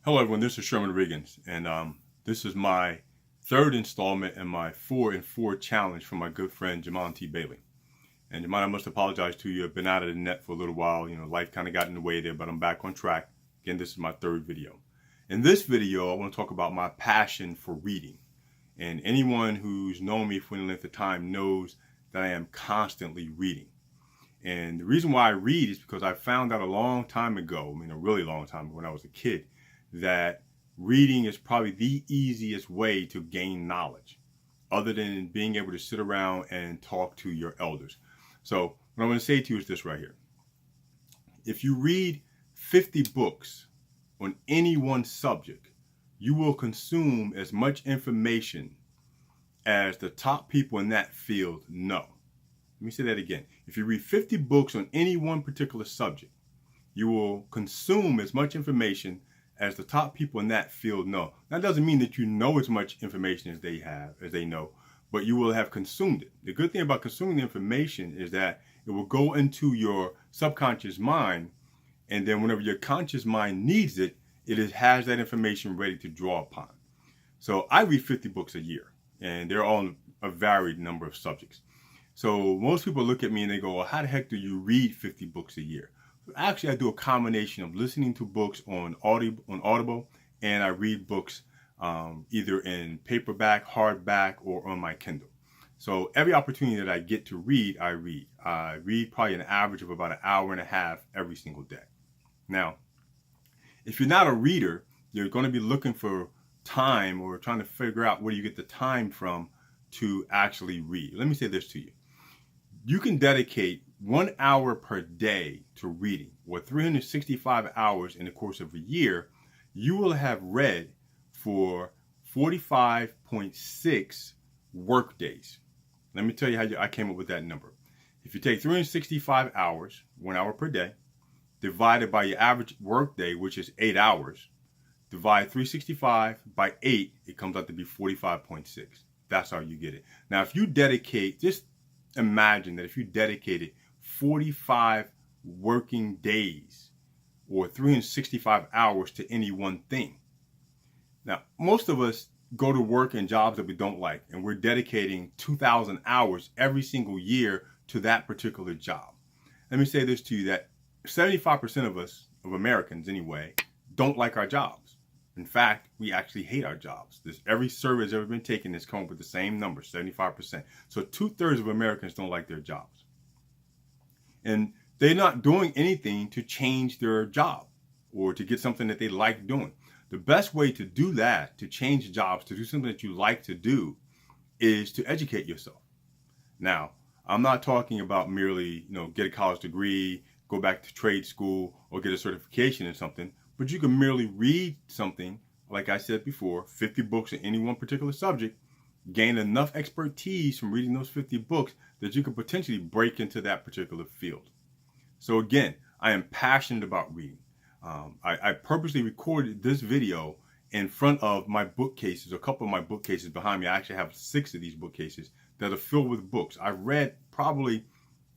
Hello everyone, this is Sherman Riggins, and this is my third installment in my 4 in 4 challenge from my good friend Jamon T. Bailey. And Jamon, I must apologize to you. I've been out of the net for a little while. Life kind of got in the way there, but I'm back on track. Again, this is my third video. In this video, I want to talk about my passion for reading. And anyone who's known me for any length of time knows that I am constantly reading. And the reason why I read is because I found out a long time ago, a really long time ago when I was a kid, that reading is probably the easiest way to gain knowledge, other than being able to sit around and talk to your elders. So what I'm going to say to you is this right here. If you read 50 books on any one subject, you will consume as much information as the top people in that field know. Let me say that again. If you read 50 books on any one particular subject, you will consume as much information as the top people in that field know. That doesn't mean that you know as much information as they know, but you will have consumed it. The good thing about consuming the information is that it will go into your subconscious mind, and then whenever your conscious mind needs it, has that information ready to draw upon. So I read 50 books a year, and they're all a varied number of subjects. So most people look at me and they go, well, how the heck do you read 50 books a year? Actually, I do a combination of listening to books on Audible, and I read books either in paperback, hardback, or on my Kindle. So every opportunity that I get to read, I read. I read probably an average of about an hour and a half every single day. Now, if you're not a reader, you're going to be looking for time or trying to figure out where you get the time from to actually read. Let me say this to you. You can dedicate 1 hour per day to reading, or 365 hours in the course of a year. You will have read for 45.6 work days. Let me tell you how I came up with that number. If you take 365 hours, 1 hour per day, divided by your average work day, which is 8 hours, divide 365 by 8, it comes out to be 45.6. That's how you get it. Now, if you dedicate, just imagine that if you dedicated 45 working days or 365 hours to any one thing. Now, most of us go to work in jobs that we don't like, and we're dedicating 2,000 hours every single year to that particular job. Let me say this to you, that 75% of us, of Americans anyway, don't like our jobs. In fact, we actually hate our jobs. Every survey that's ever been taken has come up with the same number, 75%. So 2/3 of Americans don't like their jobs. And they're not doing anything to change their job or to get something that they like doing. The best way to do that, to change jobs, to do something that you like to do, is to educate yourself. Now, I'm not talking about merely, get a college degree, go back to trade school, or get a certification in something. But you can merely read something, like I said before, 50 books in any one particular subject, gain enough expertise from reading those 50 books that you could potentially break into that particular field. So again, I am passionate about reading. I purposely recorded this video in front of my bookcases, a couple of my bookcases behind me. I actually have 6 of these bookcases that are filled with books. I've read probably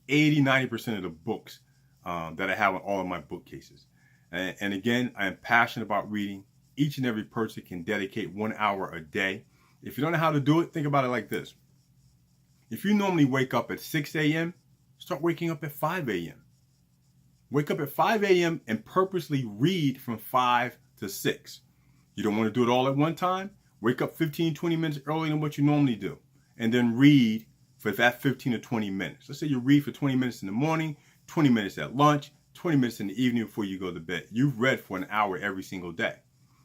80–90% of the books that I have on all of my bookcases. And again, I am passionate about reading. Each and every person can dedicate 1 hour a day. If you don't know how to do it, think about it like this. If you normally wake up at 6 a.m., start waking up at 5 a.m. Wake up at 5 a.m. and purposely read from 5 to 6. You don't want to do it all at one time? Wake up 15–20 minutes earlier than what you normally do, and then read for that 15 to 20 minutes. Let's say you read for 20 minutes in the morning, 20 minutes at lunch, 20 minutes in the evening before you go to bed. You've read for an hour every single day.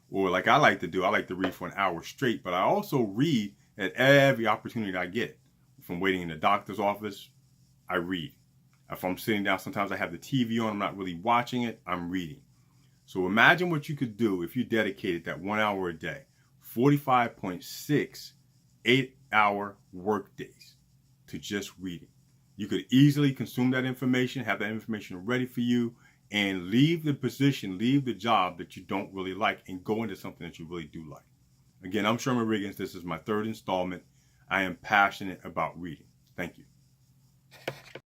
Or like I like to do, I like to read for an hour straight, but I also read at every opportunity I get. If I'm waiting in the doctor's office, I read. If I'm sitting down, sometimes I have the TV on, I'm not really watching it, I'm reading. So imagine what you could do if you dedicated that 1 hour a day, 45.6 8-hour work days to just reading. You could easily consume that information, have that information ready for you, and leave the position, leave the job that you don't really like, and go into something that you really do like. Again, I'm Sherman Riggins. This is my third installment. I am passionate about reading. Thank you.